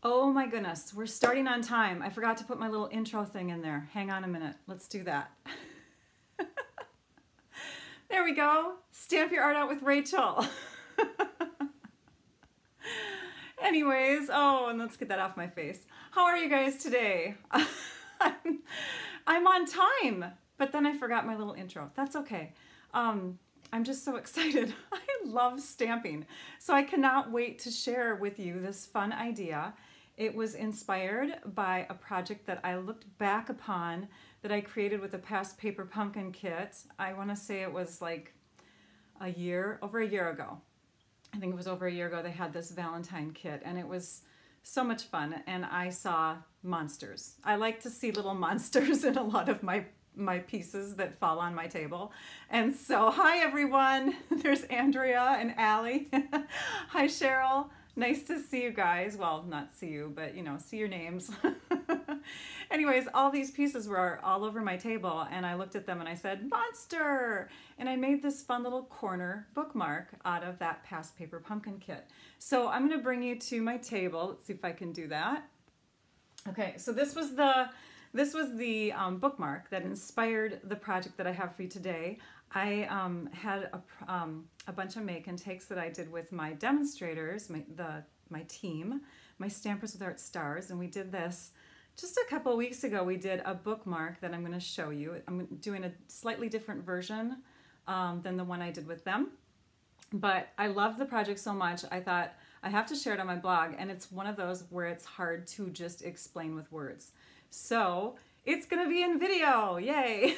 Oh my goodness, we're starting on time. I forgot to put my little intro thing in there. Hang on a minute. Let's do that. There we go. Stamp your art out with Rachel. Anyways, oh, and let's get that off my face. How are you guys today? I'm on time, but then I forgot my little intro. That's okay. I'm just so excited. I love stamping. So I cannot wait to share with you this fun idea. It was inspired by a project that I looked back upon that I created with a past paper pumpkin kit. I want to say it was like over a year ago. I think it was over a year ago they had this Valentine kit, and it was so much fun, and I saw monsters. I like to see little monsters in a lot of my pieces that fall on my table. And so, hi everyone. There's Andrea and Allie. Hi Cheryl. Nice to see you guys. Well, not see you, but you know, see your names. Anyways, all these pieces were all over my table, and I looked at them and I said, monster! And I made this fun little corner bookmark out of that past paper pumpkin kit. So I'm going to bring you to my table. Let's see if I can do that. Okay, so this was the bookmark that inspired the project that I have for you today. I had a bunch of make and takes that I did with my demonstrators, my team, my Stampers with Art Stars, and we did this just a couple of weeks ago. We did a bookmark that I'm going to show you. I'm doing a slightly different version than the one I did with them, but I love the project so much I thought I have to share it on my blog, and it's one of those where it's hard to just explain with words. So it's gonna be in video, yay!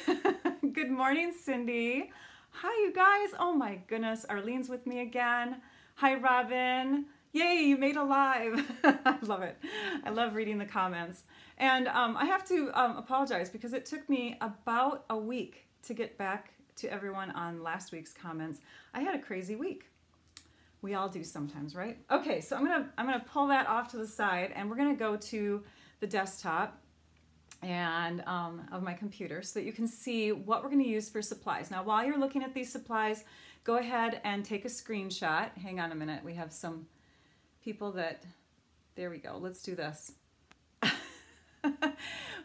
Good morning, Cindy. Hi, you guys. Oh my goodness, Arlene's with me again. Hi, Robin. Yay, you made a live. I love it. I love reading the comments. And I have to apologize because it took me about a week to get back to everyone on last week's comments. I had a crazy week. We all do sometimes, right? Okay, so I'm gonna pull that off to the side, and we're gonna go to the desktop and of my computer so that you can see what we're going to use for supplies. Now, while you're looking at these supplies, go ahead and take a screenshot. Hang on a minute. We have some people that, there we go. Let's do this.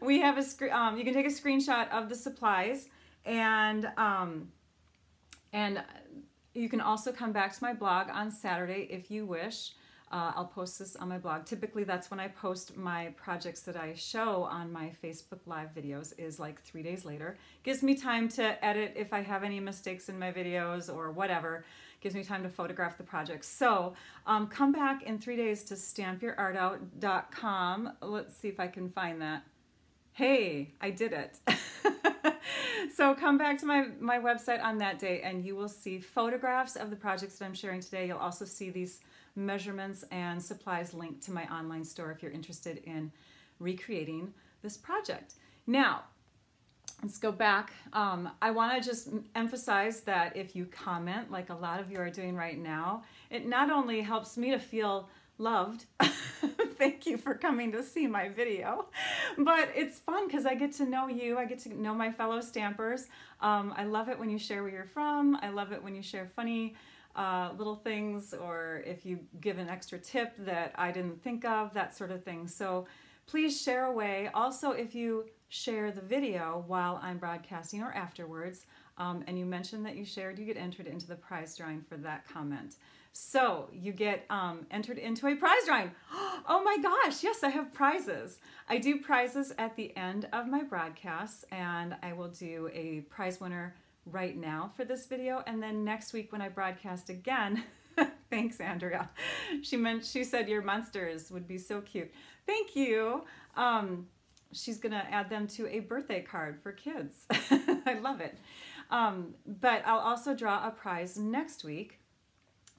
We have you can take a screenshot of the supplies, and you can also come back to my blog on Saturday if you wish. I'll post this on my blog. Typically that's when I post my projects that I show on my Facebook Live videos, is like 3 days later. Gives me time to edit if I have any mistakes in my videos or whatever. Gives me time to photograph the projects. So come back in 3 days to stampyourartout.com. Let's see if I can find that. Hey, I did it. So come back to my website on that day, and you will see photographs of the projects that I'm sharing today. You'll also see these measurements and supplies linked to my online store if you're interested in recreating this project. Now, let's go back. I want to just emphasize that if you comment, like a lot of you are doing right now, it not only helps me to feel loved, thank you for coming to see my video, but it's fun because I get to know you, I get to know my fellow stampers. I love it when you share where you're from. I love it when you share funny little things, or if you give an extra tip that I didn't think of, that sort of thing. So please share away. Also, if you share the video while I'm broadcasting or afterwards, and you mention that you shared, you get entered into the prize drawing for that comment. So you get entered into a prize drawing. Oh my gosh, yes, I have prizes. I do prizes at the end of my broadcasts, and I will do a prize winner right now for this video, and then next week when I broadcast again. Thanks, Andrea. She said your monsters would be so cute. Thank you. She's gonna add them to a birthday card for kids. I love it. But I'll also draw a prize next week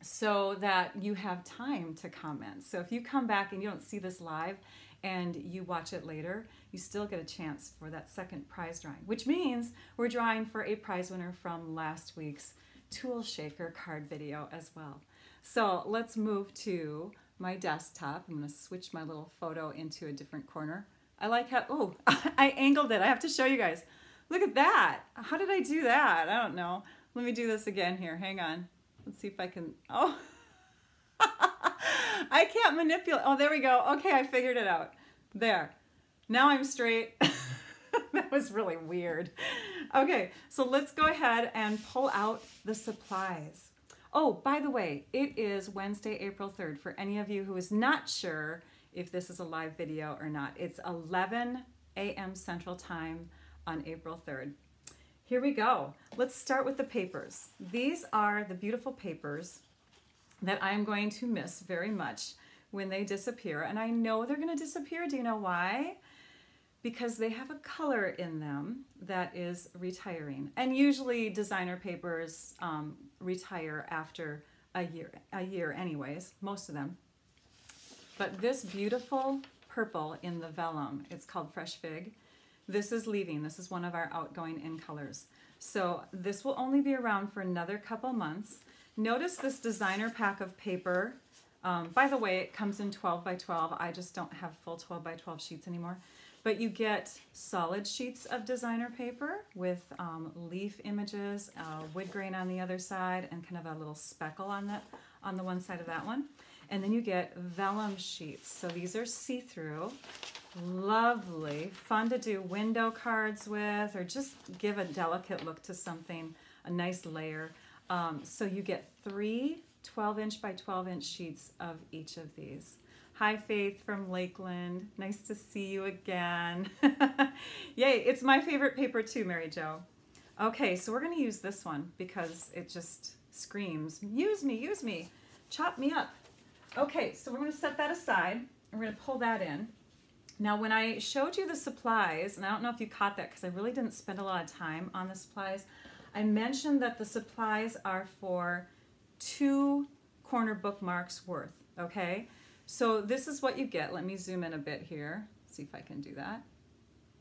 so that you have time to comment. So if you come back and you don't see this live and you watch it later, you still get a chance for that second prize drawing, which means we're drawing for a prize winner from last week's Tool Shaker card video as well. So let's move to my desktop. I'm going to switch my little photo into a different corner. I like how, oh, I angled it. I have to show you guys. Look at that. How did I do that? I don't know. Let me do this again here. Hang on. Let's see if I can, oh. I can't manipulate. Oh, there we go. Okay, I figured it out. There. Now I'm straight. That was really weird. Okay, so let's go ahead and pull out the supplies. Oh, by the way, it is Wednesday, April 3rd. For any of you who is not sure if this is a live video or not, it's 11 a.m. Central Time on April 3rd. Here we go. Let's start with the papers. These are the beautiful papers that I'm going to miss very much when they disappear. And I know they're going to disappear. Do you know why? Because they have a color in them that is retiring. And usually designer papers retire after a year anyways, most of them. But this beautiful purple in the vellum, it's called Fresh Fig. This is leaving. This is one of our outgoing in colors. So this will only be around for another couple months. Notice this designer pack of paper. By the way, it comes in 12 by 12. I just don't have full 12 by 12 sheets anymore. But you get solid sheets of designer paper with leaf images, wood grain on the other side, and kind of a little speckle on the one side of that one. And then you get vellum sheets. So these are see-through, lovely, fun to do window cards with, or just give a delicate look to something, a nice layer. So you get 3 12-inch by 12-inch sheets of each of these. Hi, Faith from Lakeland. Nice to see you again. Yay, it's my favorite paper too, Mary Jo. Okay, so we're going to use this one because it just screams, use me, chop me up. Okay, so we're going to set that aside. We're going to pull that in. Now, when I showed you the supplies, and I don't know if you caught that because I really didn't spend a lot of time on the supplies, I mentioned that the supplies are for 2 corner bookmarks worth, okay? So this is what you get. Let me zoom in a bit here. See if I can do that.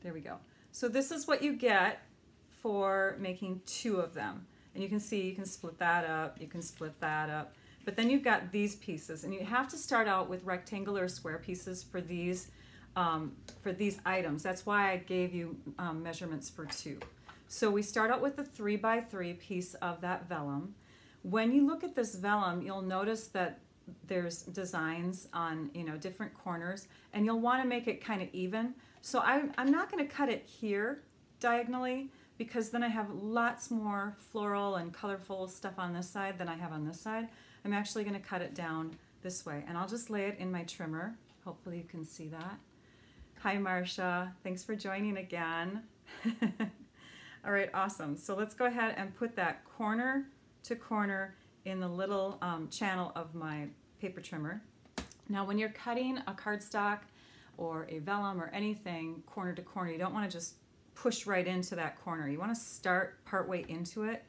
There we go. So this is what you get for making 2 of them. And you can see you can split that up, you can split that up. But then you've got these pieces, and you have to start out with rectangular or square pieces for these items. That's why I gave you measurements for 2. So we start out with the 3 by 3 piece of that vellum. When you look at this vellum, you'll notice that there's designs on, you know, different corners, and you'll want to make it kind of even. So I'm not going to cut it here diagonally because then I have lots more floral and colorful stuff on this side than I have on this side. I'm actually going to cut it down this way, and I'll just lay it in my trimmer. Hopefully you can see that. Hi, Marcia. Thanks for joining again. All right, awesome. So let's go ahead and put that corner to corner in the little channel of my paper trimmer. Now, when you're cutting a cardstock or a vellum or anything corner to corner, you don't want to just push right into that corner. You want to start partway into it.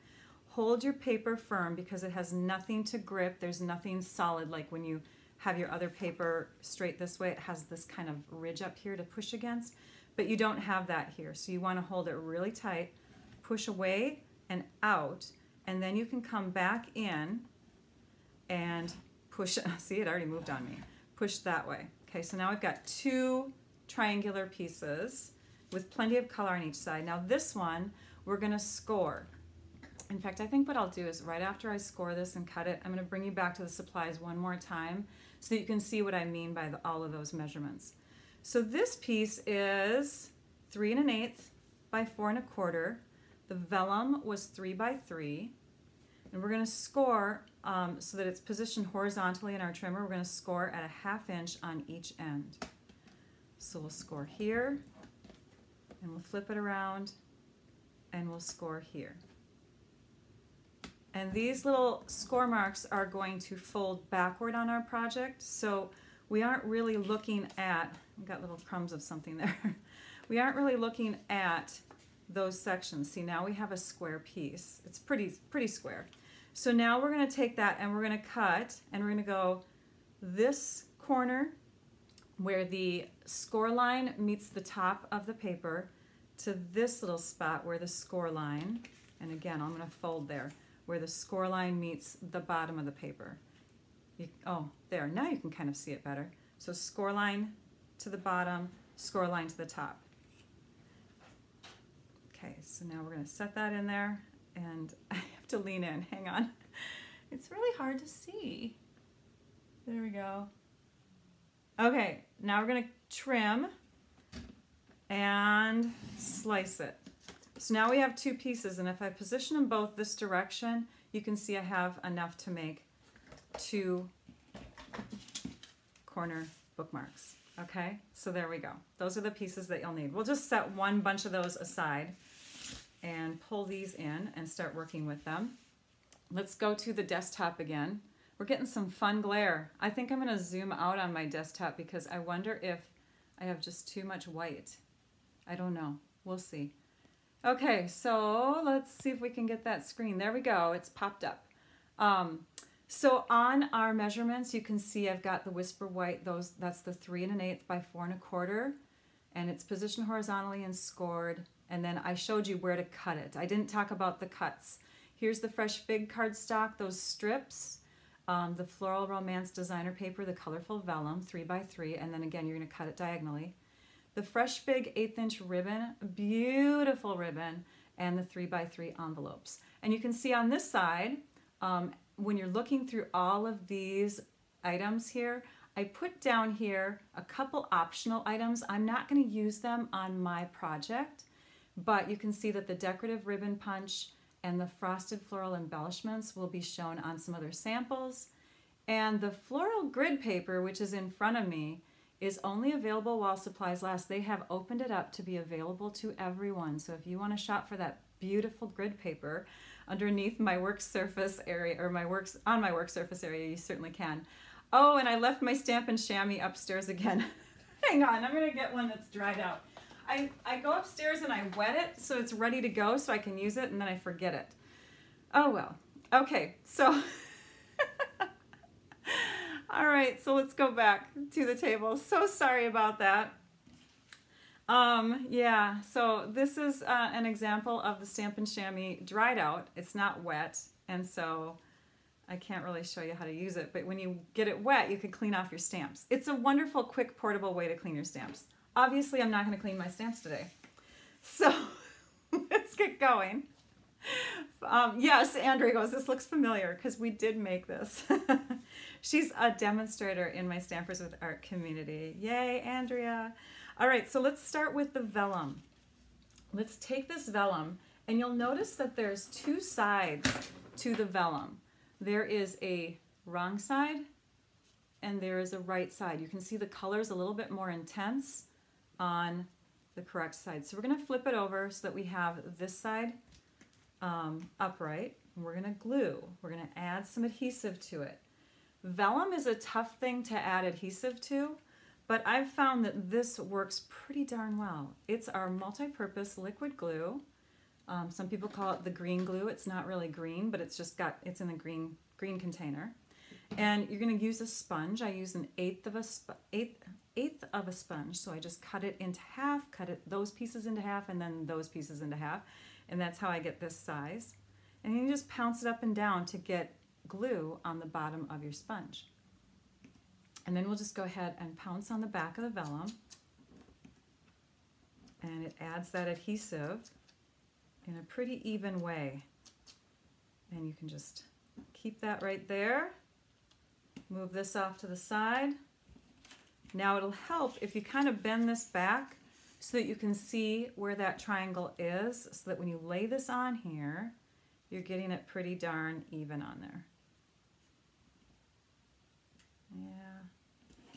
Hold your paper firm because it has nothing to grip. There's nothing solid like when you have your other paper straight this way. It has this kind of ridge up here to push against, but you don't have that here. So you want to hold it really tight, push away and out, and then you can come back in and push. See, it already moved on me. Push that way. Okay, so now we've got 2 triangular pieces with plenty of color on each side. Now this one, we're going to score. In fact, I think what I'll do is right after I score this and cut it, I'm going to bring you back to the supplies one more time so that you can see what I mean by all of those measurements. So this piece is 3 1/8 by 4 1/4. The vellum was 3 by 3. And we're going to score so that it's positioned horizontally in our trimmer. We're going to score at a 1/2 inch on each end. So we'll score here, and we'll flip it around, and we'll score here. And these little score marks are going to fold backward on our project, so we aren't really looking at, we've got little crumbs of something there. We aren't really looking at those sections. See, now we have a square piece. It's pretty square. So now we're going to take that and we're going to cut, and we're going to go this corner where the score line meets the top of the paper to this little spot where the score line, and again I'm going to fold there, where the score line meets the bottom of the paper. Oh, there, now you can kind of see it better. So score line to the bottom, score line to the top. Okay, so now we're going to set that in there, and I have to lean in, hang on. It's really hard to see. There we go. Okay, now we're gonna trim and slice it. So now we have two pieces, and if I position them both this direction, you can see I have enough to make two corner bookmarks. Okay, so there we go. Those are the pieces that you'll need. We'll just set one bunch of those aside and pull these in and start working with them. Let's go to the desktop again. We're getting some fun glare. I think I'm going to zoom out on my desktop because I wonder if I have just too much white. I don't know. We'll see. Okay, so let's see if we can get that screen. There we go. It's popped up. So on our measurements, you can see I've got the Whisper White. That's the 3 1/8 by 4 1/4, and it's positioned horizontally and scored. And then I showed you where to cut it. I didn't talk about the cuts. Here's the Fresh Fig cardstock, those strips, the Floral Romance designer paper, the colorful vellum, 3 by 3, and then again, you're gonna cut it diagonally. The Fresh Fig 1/8" ribbon, beautiful ribbon, and the 3 by 3 envelopes. And you can see on this side, when you're looking through all of these items here, I put down here a couple optional items. I'm not going to use them on my project, but you can see that the decorative ribbon punch and the frosted floral embellishments will be shown on some other samples. And the floral grid paper, which is in front of me, is only available while supplies last. They have opened it up to be available to everyone. So if you want to shop for that beautiful grid paper underneath my work surface area, or on my work surface area, you certainly can. Oh, and I left my Stampin' Chamois upstairs again. Hang on, I'm gonna get one that's dried out. I go upstairs and I wet it so it's ready to go so I can use it, and then I forget it. Oh well. Okay, so all right, so let's go back to the table. So sorry about that. Yeah, so this is an example of the Stampin' Chamois dried out. It's not wet, and so I can't really show you how to use it, but when you get it wet, you can clean off your stamps. It's a wonderful, quick, portable way to clean your stamps. Obviously, I'm not going to clean my stamps today. So let's get going. Yes, Andrea goes, this looks familiar because we did make this. She's a demonstrator in my Stampers with Art community. Yay, Andrea. All right, so let's start with the vellum. Let's take this vellum, and you'll notice that there's two sides to the vellum. There is a wrong side, and there is a right side. You can see the color's a little bit more intense on the correct side. So we're gonna flip it over so that we have this side upright, and we're gonna glue. We're gonna add some adhesive to it. Vellum is a tough thing to add adhesive to, but I've found that this works pretty darn well. It's our multi-purpose liquid glue. Some people call it the green glue. It's not really green, but it's in a green container. And you're going to use a sponge. I use an eighth of a sponge. So I just cut it into half, those pieces into half, and then those pieces into half. And that's how I get this size. And you just pounce it up and down to get glue on the bottom of your sponge. And then we'll just go ahead and pounce on the back of the vellum, and it adds that adhesive in a pretty even way. And you can just keep that right there. Move this off to the side. Now it'll help if you kind of bend this back so that you can see where that triangle is, so that when you lay this on here, you're getting it pretty darn even on there. Yeah,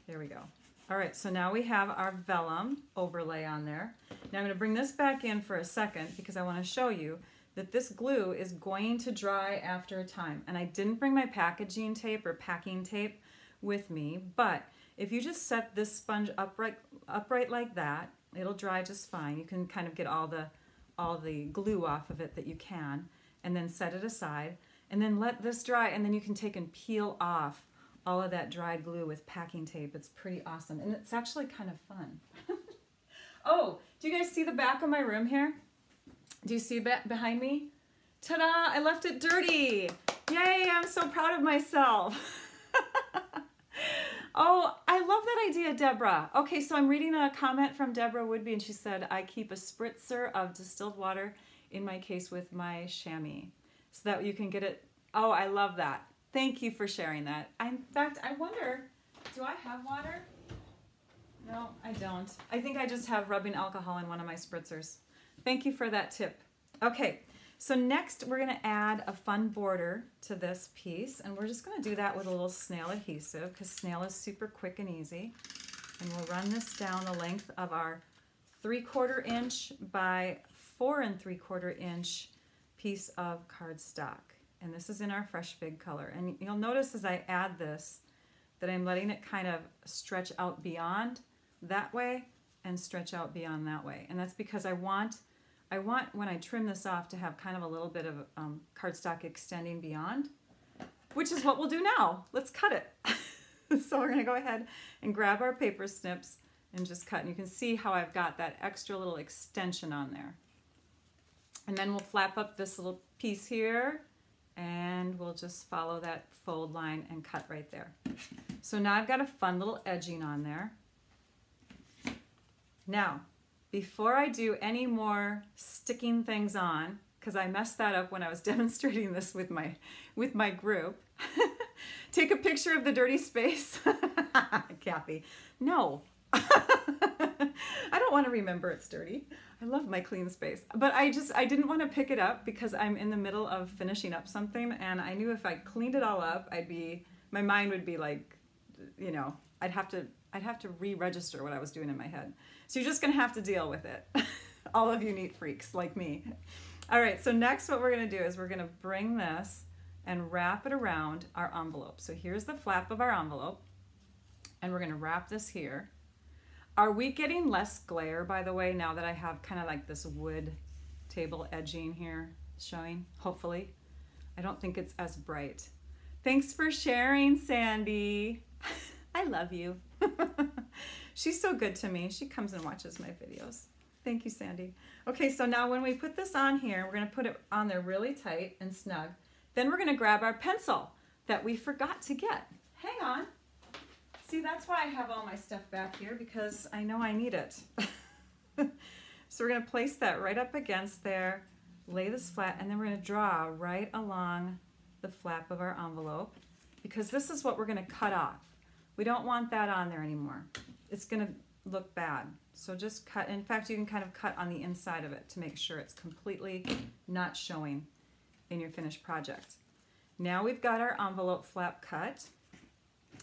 there we go. All right, so now we have our vellum overlay on there. Now I'm going to bring this back in for a second because I want to show you that this glue is going to dry after a time. And I didn't bring my packaging tape or packing tape with me, but if you just set this sponge upright like that, it'll dry just fine. You can kind of get all the glue off of it that you can, and then set it aside, and then let this dry, and then you can take and peel off all of that dried glue with packing tape. It's pretty awesome, and it's actually kind of fun. Oh, do you guys see the back of my room here? Do you see behind me? Ta-da, I left it dirty. Yay, I'm so proud of myself. Oh, I love that idea, Deborah. Okay, so I'm reading a comment from Deborah Woodby, and she said, I keep a spritzer of distilled water in my case with my chamois so that you can get it. Oh, I love that. Thank you for sharing that. In fact, I wonder, do I have water? No, I don't. I think I just have rubbing alcohol in one of my spritzers. Thank you for that tip. Okay, so next we're gonna add a fun border to this piece, and we're just gonna do that with a little snail adhesive because snail is super quick and easy. And we'll run this down the length of our 3/4 inch by 4 3/4 inch piece of cardstock. And this is in our Fresh Fig color. And you'll notice as I add this that I'm letting it kind of stretch out beyond that way and stretch out beyond that way. And that's because I want when I trim this off to have kind of a little bit of cardstock extending beyond, which is what we'll do now. Let's cut it. So we're gonna go ahead and grab our paper snips and just cut. And you can see how I've got that extra little extension on there. And then we'll flap up this little piece here and we'll just follow that fold line and cut right there. So now I've got a fun little edging on there. Now, before I do any more sticking things on, because I messed that up when I was demonstrating this with my group, take a picture of the dirty space. Kathy, no. I don't want to remember it's dirty. I love my clean space. But I didn't want to pick it up because I'm in the middle of finishing up something, and I knew if I cleaned it all up, my mind would be like, you know, I'd have to re-register what I was doing in my head. So you're just gonna have to deal with it. All of you neat freaks like me. All right, so next what we're gonna do is we're gonna bring this and wrap it around our envelope. So here's the flap of our envelope, and we're gonna wrap this here. Are we getting less glare, by the way, now that I have kind of like this wood table edging here showing, hopefully? I don't think it's as bright. Thanks for sharing, Sandy. I love you. She's so good to me. She comes and watches my videos. Thank you, Sandy. Okay, so now when we put this on here, we're gonna put it on there really tight and snug. Then we're gonna grab our pencil that we forgot to get. Hang on. See, that's why I have all my stuff back here, because I know I need it. So we're gonna place that right up against there, lay this flat, and then we're gonna draw right along the flap of our envelope, because this is what we're gonna cut off. We don't want that on there anymore. It's gonna look bad. So just cut. In fact, you can kind of cut on the inside of it to make sure it's completely not showing in your finished project. Now we've got our envelope flap cut.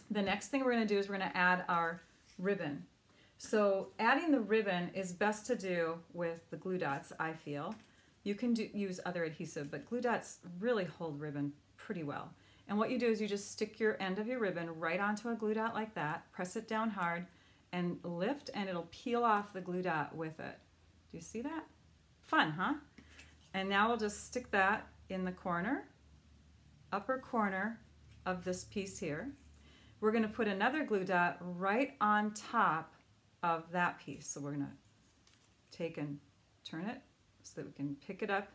The next thing we're gonna do is we're gonna add our ribbon. So adding the ribbon is best to do with the glue dots, I feel. You can use other adhesive, but glue dots really hold ribbon pretty well. And what you do is you just stick your end of your ribbon right onto a glue dot like that, press it down hard, and lift, and it'll peel off the glue dot with it. Do you see that? Fun, huh? And now we'll just stick that in the corner, upper corner of this piece here. We're gonna put another glue dot right on top of that piece. So we're gonna take and turn it so that we can pick it up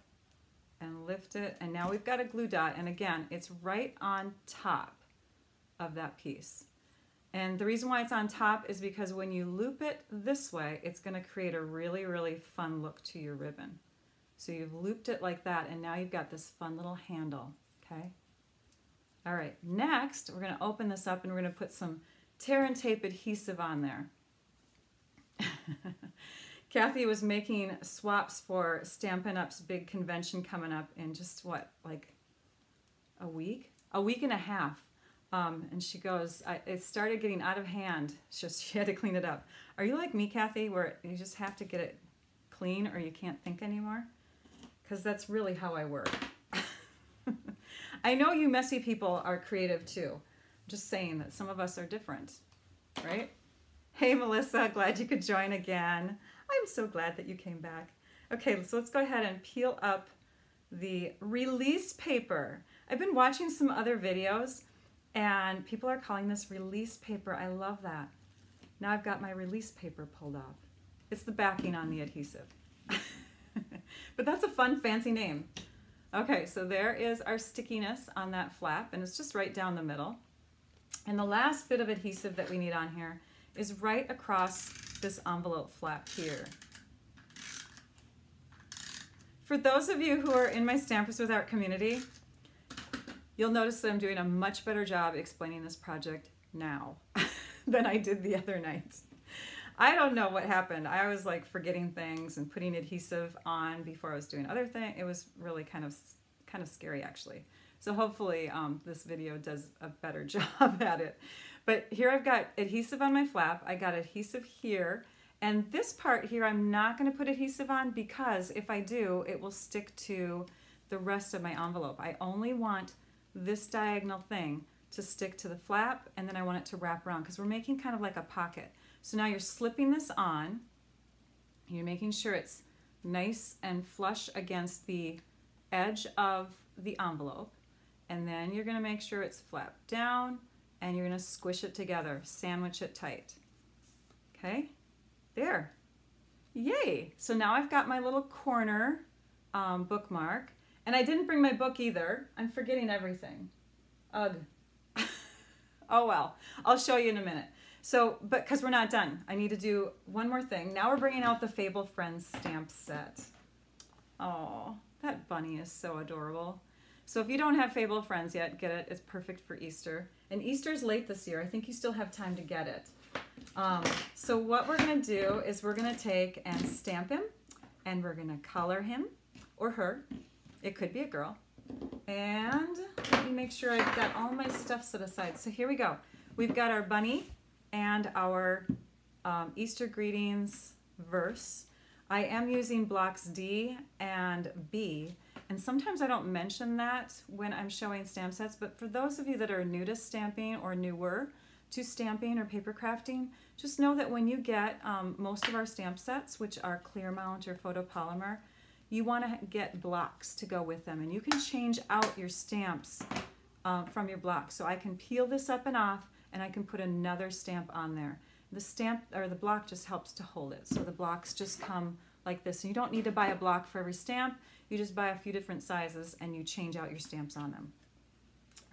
and lift it. And now we've got a glue dot, and again, it's right on top of that piece. And the reason why it's on top is because when you loop it this way, it's gonna create a really, really fun look to your ribbon. So you've looped it like that, and now you've got this fun little handle, okay? All right, next, we're gonna open this up and we're gonna put some tear and tape adhesive on there. Kathy was making swaps for Stampin' Up's big convention coming up in just what, like a week? A week and a half. And she goes, it started getting out of hand. She had to clean it up. Are you like me, Kathy, where you just have to get it clean or you can't think anymore? Because that's really how I work. I know you messy people are creative too. I'm just saying that some of us are different, right? Hey, Melissa, glad you could join again. I'm so glad that you came back. Okay, so let's go ahead and peel up the release paper. I've been watching some other videos and people are calling this release paper. I love that. Now I've got my release paper pulled off. It's the backing on the adhesive. But that's a fun, fancy name. Okay, so there is our stickiness on that flap, and it's just right down the middle. And the last bit of adhesive that we need on here is right across this envelope flap here. For those of you who are in my Stampers with Art community, you'll notice that I'm doing a much better job explaining this project now than I did the other night. I don't know what happened. I was like forgetting things and putting adhesive on before I was doing other things. It was really kind of scary actually. So hopefully this video does a better job at it. But here I've got adhesive on my flap. I got adhesive here. And this part here I'm not going to put adhesive on because if I do, it will stick to the rest of my envelope. I only want this diagonal thing to stick to the flap, and then I want it to wrap around because we're making kind of like a pocket. So now you're slipping this on. You're making sure it's nice and flush against the edge of the envelope. And then you're going to make sure it's flapped down, and you're going to squish it together, sandwich it tight. Okay, there. Yay! So now I've got my little corner bookmark. And I didn't bring my book either. I'm forgetting everything. Ugh. Oh well, I'll show you in a minute. So, but because we're not done, I need to do one more thing. Now we're bringing out the Fable Friends stamp set. Oh, that bunny is so adorable. So if you don't have Fable Friends yet, get it. It's perfect for Easter. And Easter's late this year. I think you still have time to get it. So what we're going to do is we're going to take and stamp him, and we're going to color him or her. It could be a girl. And let me make sure I've got all my stuff set aside. So here we go. We've got our bunny and our Easter greetings verse. I am using blocks D and B. And sometimes I don't mention that when I'm showing stamp sets, but for those of you that are new to stamping or newer to stamping or paper crafting, just know that when you get most of our stamp sets, which are clear mount or photopolymer, you want to get blocks to go with them, and you can change out your stamps from your blocks. So I can peel this up and off, and I can put another stamp on there. The stamp or the block just helps to hold it. So the blocks just come like this. And you don't need to buy a block for every stamp. You just buy a few different sizes and you change out your stamps on them.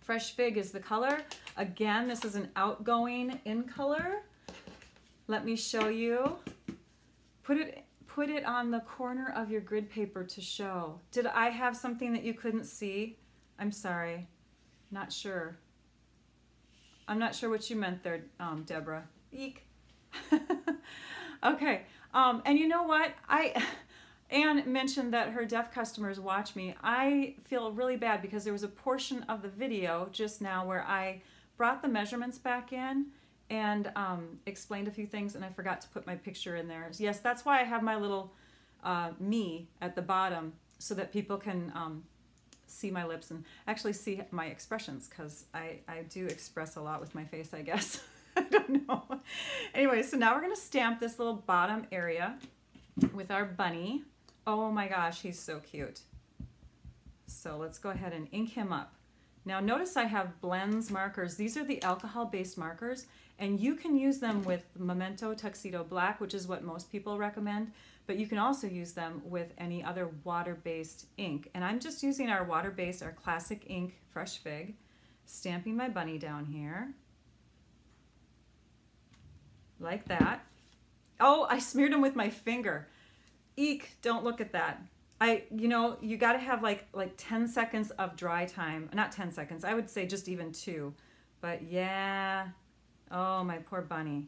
Fresh Fig is the color. Again, this is an outgoing in color. Let me show you. Put it on the corner of your grid paper to show. Did I have something that you couldn't see? I'm sorry. Not sure. I'm not sure what you meant there, Deborah. Eek. Okay. And you know what? Anne mentioned that her deaf customers watch me. I feel really bad because there was a portion of the video just now where I brought the measurements back in and explained a few things, and I forgot to put my picture in there. Yes, that's why I have my little me at the bottom so that people can see my lips and actually see my expressions, because I do express a lot with my face, I guess. I don't know. Anyway, so now we're going to stamp this little bottom area with our bunny. Oh my gosh, he's so cute. So let's go ahead and ink him up. Now notice I have blends markers. These are the alcohol-based markers, and you can use them with Memento Tuxedo Black, which is what most people recommend, but you can also use them with any other water-based ink. And I'm just using our water-based, our classic ink, Fresh Fig, stamping my bunny down here. Like that. Oh, I smeared him with my finger. Eek, don't look at that. You know, you got to have like 10 seconds of dry time. Not 10 seconds, I would say just even 2. But yeah, oh, my poor bunny.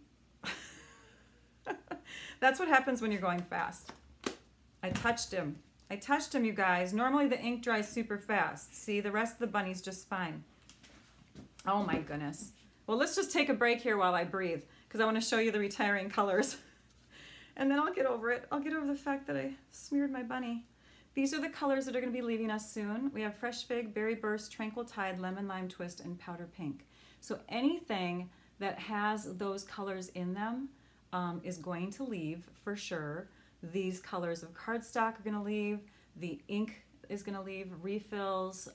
That's what happens when you're going fast. I touched him. I touched him, you guys. Normally the ink dries super fast. See, the rest of the bunny's just fine. Oh my goodness. Well, let's just take a break here while I breathe, because I want to show you the retiring colors. And then I'll get over it. I'll get over the fact that I smeared my bunny. These are the colors that are going to be leaving us soon. We have Fresh Fig, Berry Burst, Tranquil Tide, Lemon Lime Twist, and Powder Pink. So anything that has those colors in them is going to leave for sure. These colors of cardstock are going to leave. The ink is going to leave. Refills,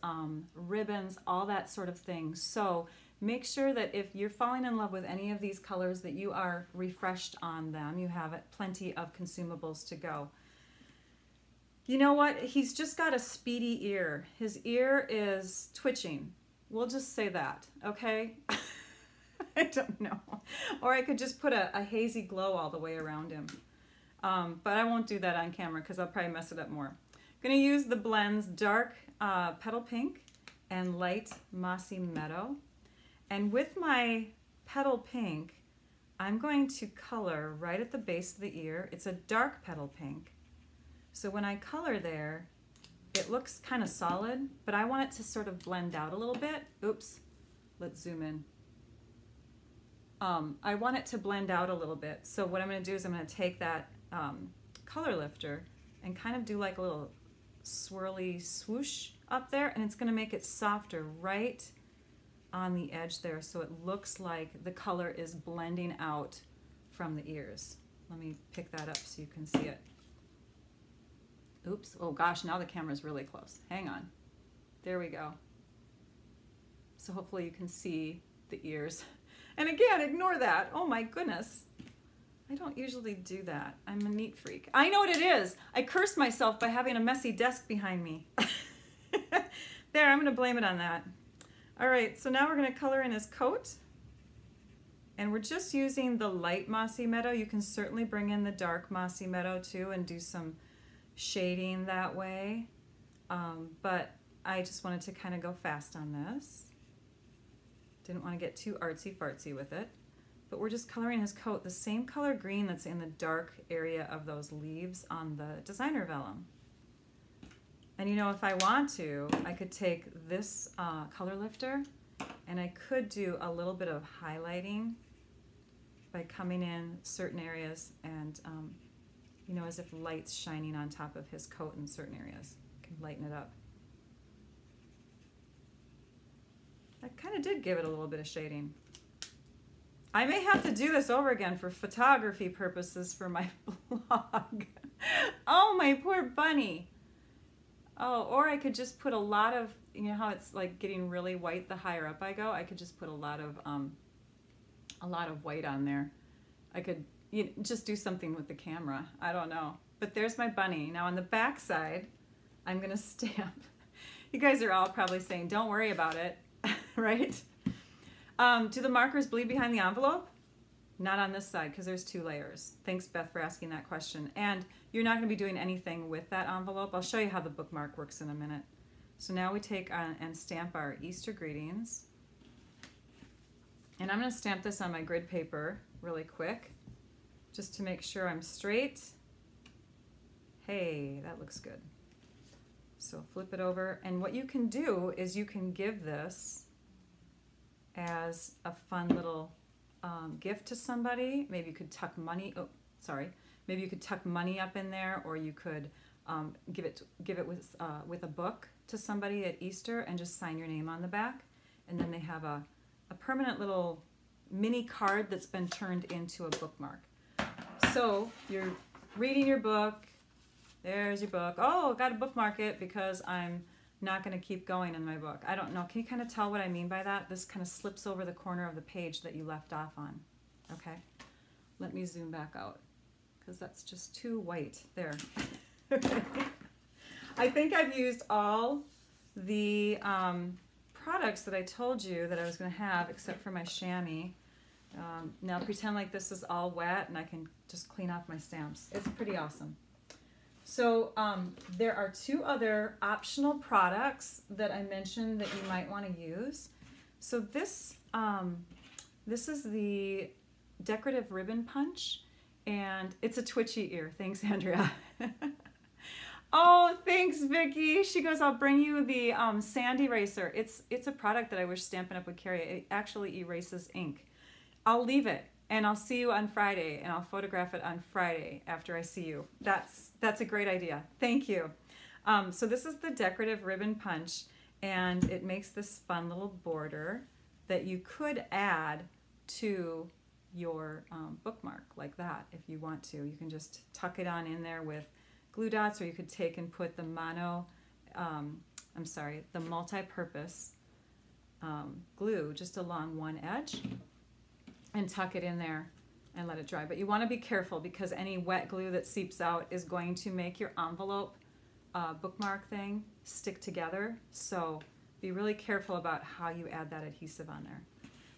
ribbons, all that sort of thing. So make sure that if you're falling in love with any of these colors that you are refreshed on them. You have plenty of consumables to go. You know what? He's just got a speedy ear. His ear is twitching. We'll just say that, okay? I don't know. Or I could just put a hazy glow all the way around him. But I won't do that on camera because I'll probably mess it up more. I'm going to use the blends Dark Petal Pink and Light Mossy Meadow. And with my Petal Pink, I'm going to color right at the base of the ear. It's a dark petal pink. So when I color there, it looks kind of solid, but I want it to sort of blend out a little bit. Oops, let's zoom in. I want it to blend out a little bit. So what I'm going to do is I'm going to take that color lifter and kind of do like a little swirly swoosh up there, and it's going to make it softer right on the edge there, so it looks like the color is blending out from the ears. Let me pick that up so you can see it. Oops, oh gosh, now the camera's really close. Hang on. There we go. So hopefully you can see the ears. And again, ignore that. Oh my goodness. I don't usually do that. I'm a neat freak. I know what it is. I cursed myself by having a messy desk behind me. There, I'm gonna blame it on that. All right, so now we're gonna color in his coat. And we're just using the light mossy meadow. You can certainly bring in the dark mossy meadow too and do some shading that way. But I just wanted to kind of go fast on this. Didn't want to get too artsy-fartsy with it. But we're just coloring his coat the same color green that's in the dark area of those leaves on the designer vellum. And you know, if I want to, I could take this color lifter and I could do a little bit of highlighting by coming in certain areas and, you know, as if light's shining on top of his coat in certain areas. I can lighten it up. I kind of did give it a little bit of shading. I may have to do this over again for photography purposes for my blog. Oh, my poor bunny. Oh, or I could just put a lot of, you know how it's like getting really white the higher up I go? I could just put a lot of white on there. I could just do something with the camera. I don't know. But there's my bunny. Now on the back side, I'm going to stamp. You guys are all probably saying, don't worry about it, right? Do the markers bleed behind the envelope? Not on this side because there's 2 layers. Thanks, Beth, for asking that question. And you're not going to be doing anything with that envelope. I'll show you how the bookmark works in a minute. So now we take and stamp our Easter greetings. And I'm going to stamp this on my grid paper really quick just to make sure I'm straight. Hey, that looks good. So flip it over. And what you can do is you can give this as a fun little gift to somebody. Maybe you could tuck money. Oh, sorry. Maybe you could tuck money up in there, or you could give it with a book to somebody at Easter and just sign your name on the back. And then they have a permanent little mini card that's been turned into a bookmark. So you're reading your book. There's your book. Oh, got to bookmark it because I'm not going to keep going in my book. I don't know. Can you kind of tell what I mean by that? This kind of slips over the corner of the page that you left off on. Okay. Let me zoom back out because that's just too white. There. Okay. I think I've used all the products that I told you that I was going to have except for my chamois. Now pretend like this is all wet and I can just clean off my stamps. It's pretty awesome. So there are 2 other optional products that I mentioned that you might want to use. So this is the decorative ribbon punch, and it's a twitchy ear. Thanks, Andrea. Oh, thanks, Vicki. She goes, I'll bring you the sand eraser. It's a product that I wish Stampin' Up! Would carry. It actually erases ink. I'll leave it. And I'll see you on Friday, and I'll photograph it on Friday after I see you. That's a great idea. Thank you. So this is the decorative ribbon punch, and it makes this fun little border that you could add to your bookmark like that if you want to. You can just tuck it on in there with glue dots, or you could take and put the the multi-purpose glue just along one edge and tuck it in there and let it dry. But you want to be careful because any wet glue that seeps out is going to make your envelope bookmark thing stick together. So be really careful about how you add that adhesive on there.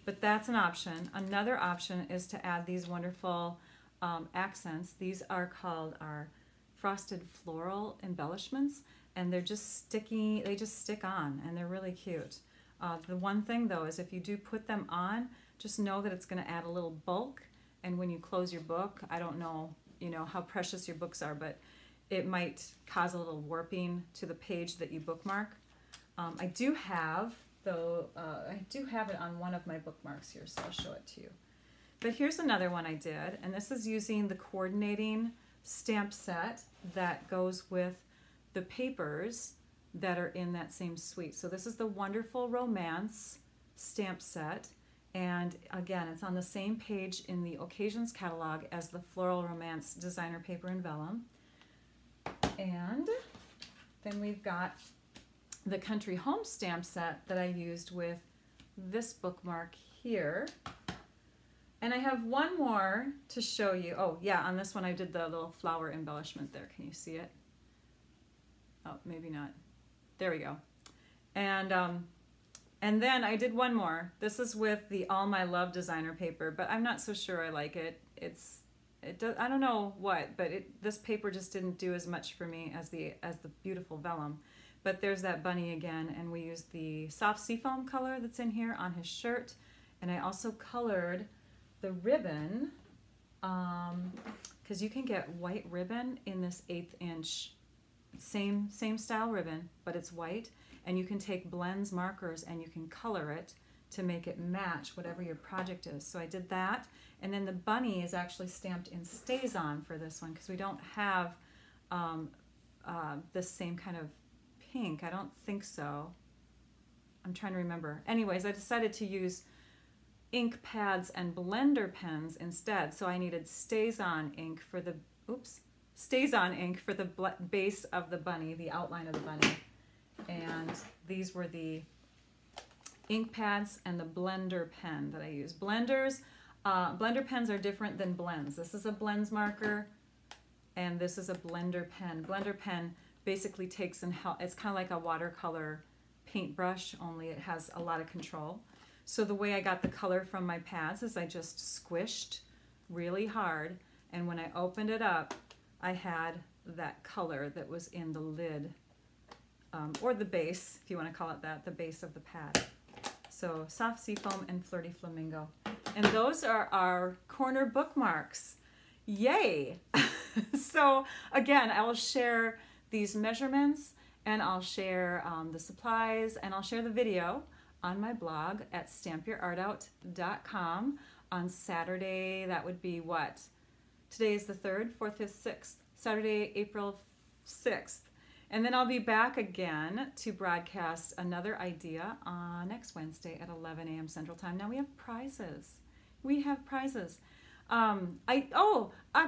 But that's an option. Another option is to add these wonderful accents. These are called our frosted floral embellishments, and they're just sticky. They just stick on, and they're really cute. The one thing though is if you do put them on, just know that it's going to add a little bulk and when you close your book, I don't know, you know, how precious your books are, but it might cause a little warping to the page that you bookmark. I do have it on one of my bookmarks here, so I'll show it to you. But here's another one I did, and this is using the coordinating stamp set that goes with the papers that are in that same suite. So this is the Wonderful Romance stamp set, and again, it's on the same page in the Occasions catalog as the Floral Romance designer paper and vellum. And then we've got the Country Home stamp set that I used with this bookmark here. And I have one more to show you. Oh yeah, on this one I did the little flower embellishment there. Can you see it? Oh, maybe not. There we go. And then I did one more. This is with the All My Love designer paper, but I'm not so sure I like it. I don't know what, but this paper just didn't do as much for me as the beautiful vellum. But there's that bunny again, and we used the soft seafoam color that's in here on his shirt, and I also colored the ribbon, because you can get white ribbon in this 1/8 inch, same style ribbon, but it's white, and you can take blends markers and you can color it to make it match whatever your project is. So I did that, and then the bunny is actually stamped in Stays On for this one because we don't have this same kind of pink. I don't think so. I'm trying to remember. Anyways, I decided to use ink pads and blender pens instead. So I needed Stays On ink for the base of the bunny, the outline of the bunny. And these were the ink pads and the blender pen that I used. Blender pens are different than blends. This is a blends marker, and this is a blender pen. Blender pen basically takes and it's kind of like a watercolor paintbrush, only it has a lot of control. So the way I got the color from my pads is I just squished really hard, and when I opened it up, I had that color that was in the lid, or the base, if you want to call it that, the base of the pad. So Soft Seafoam and Flirty Flamingo. And those are our corner bookmarks. Yay! So again, I will share these measurements, and I'll share the supplies, and I'll share the video on my blog at stampyourartout.com on Saturday. That would be what? Today is the 3rd, 4th, 5th, 6th. Saturday, April 6th. And then I'll be back again to broadcast another idea on next Wednesday at 11 a.m. Central Time. Now we have prizes. We have prizes. A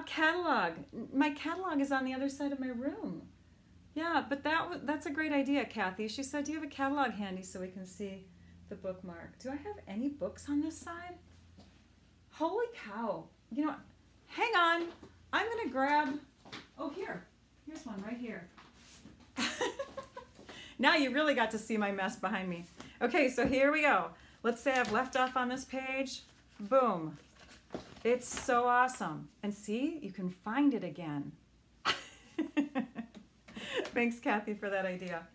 catalog. My catalog is on the other side of my room. Yeah, but that's a great idea, Kathy. She said, do you have a catalog handy so we can see the bookmark? Do I have any books on this side? Holy cow. You know, hang on. I'm going to grab, here's one right here. Now you really got to see my mess behind me. Okay, so here we go. Let's say I've left off on this page. Boom. It's so awesome. And see, you can find it again. Thanks, Kathy, for that idea.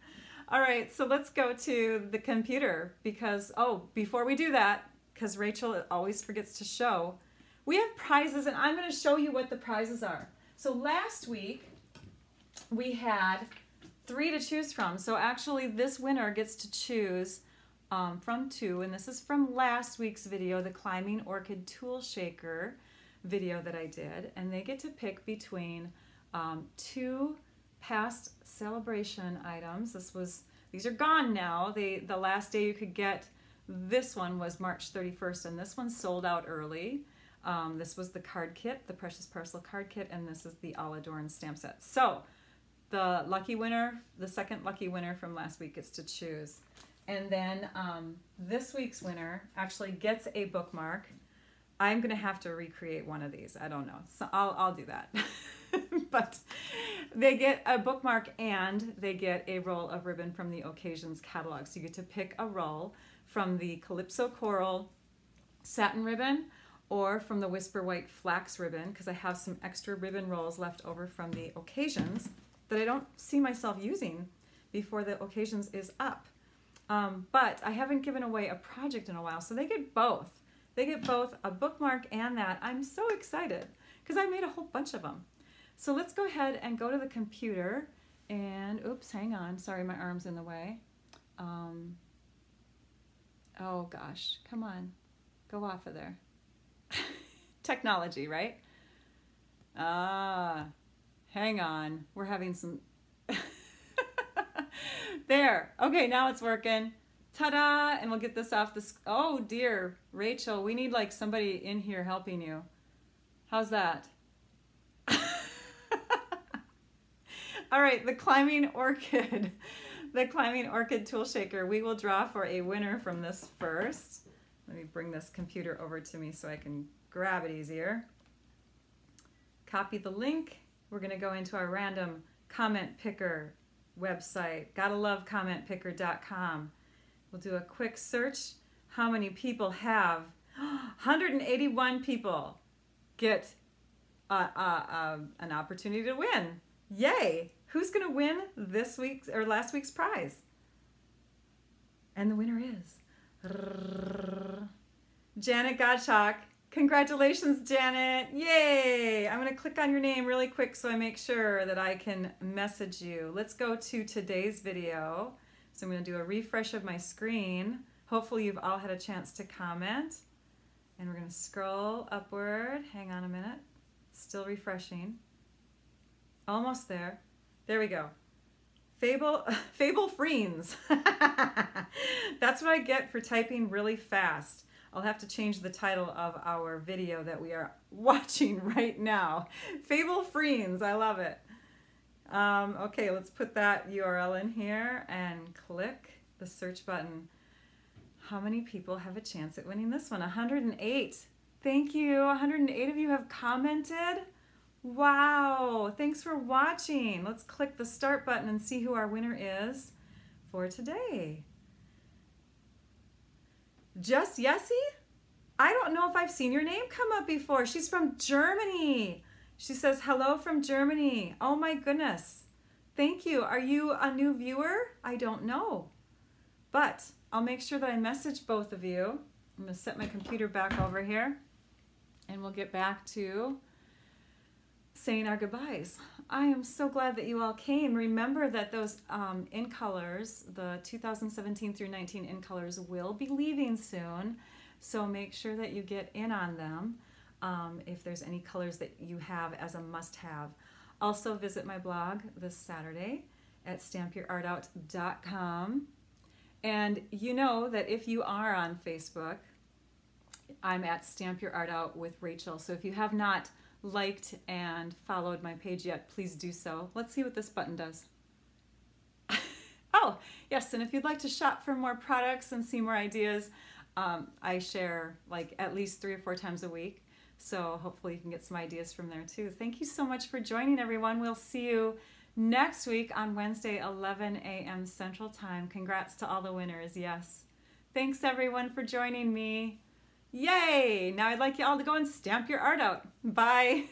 All right, so let's go to the computer because, before we do that, because Rachel always forgets to show, we have prizes, and I'm going to show you what the prizes are. So last week, we had 3 to choose from. So actually, this winner gets to choose from 2, and this is from last week's video, the Climbing Orchid Tool Shaker video that I did, and they get to pick between 2 past celebration items. These are gone now. The last day you could get this one was March 31st, and this one sold out early. This was the card kit, the Precious Parcel card kit, and this is the All Adorned stamp set. So the lucky winner, the second lucky winner from last week gets to choose. And then this week's winner actually gets a bookmark. I'm going to have to recreate one of these. I don't know. So I'll do that. But they get a bookmark and they get a roll of ribbon from the Occasions catalog. So you get to pick a roll from the Calypso Coral satin ribbon or from the Whisper White flax ribbon, because I have some extra ribbon rolls left over from the Occasions that I don't see myself using before the Occasions is up. But I haven't given away a project in a while, so they get both. They get both a bookmark and that. I'm so excited because I made a whole bunch of them. So let's go ahead and go to the computer and, oops, hang on. Sorry, my arm's in the way. Oh gosh, come on, go off of there. Technology, right? Hang on, we're having some, there, okay, now it's working. Ta-da, and we'll get this off the, oh dear, Rachel, we need like somebody in here helping you. How's that? All right, the Climbing Orchid. The Climbing Orchid Tool Shaker. We will draw for a winner from this first. Let me bring this computer over to me so I can grab it easier. Copy the link. We're going to go into our random comment picker website. Gotta love commentpicker.com. We'll do a quick search. How many people have? 181 people get an opportunity to win. Yay! Who's going to win this week's or last week's prize? And the winner is Janet Gottschalk. Congratulations, Janet. Yay! I'm going to click on your name really quick so I make sure that I can message you. Let's go to today's video. So I'm going to do a refresh of my screen. Hopefully you've all had a chance to comment. And we're going to scroll upward. Hang on a minute. Still refreshing. Almost there. There we go. Fable Friends. That's what I get for typing really fast. I'll have to change the title of our video that we are watching right now. Fable Friends. I love it. Okay, let's put that URL in here and click the search button. How many people have a chance at winning this one? 108. Thank you. 108 of you have commented. Wow, thanks for watching. Let's click the start button and see who our winner is for today. Just Yessie? I don't know if I've seen your name come up before. She's from Germany. She says, hello from Germany. Oh my goodness. Thank you. Are you a new viewer? I don't know. But I'll make sure that I message both of you. I'm going to set my computer back over here and we'll get back to saying our goodbyes. I am so glad that you all came. Remember that those in colors, the 2017 through 19 in colors will be leaving soon. So make sure that you get in on them if there's any colors that you have as a must-have. Also visit my blog this Saturday at stampyourartout.com. And you know that if you are on Facebook, I'm at Stamp Your Art Out with Rachel. So if you have not liked and followed my page yet, please do so. Let's see what this button does. Oh, yes, and if you'd like to shop for more products and see more ideas, I share like at least 3 or 4 times a week. So hopefully you can get some ideas from there too. Thank you so much for joining, everyone. We'll see you next week on Wednesday, 11 a.m. Central Time. Congrats to all the winners, yes. Thanks everyone for joining me. Yay! Now I'd like you all to go and stamp your art out. Bye!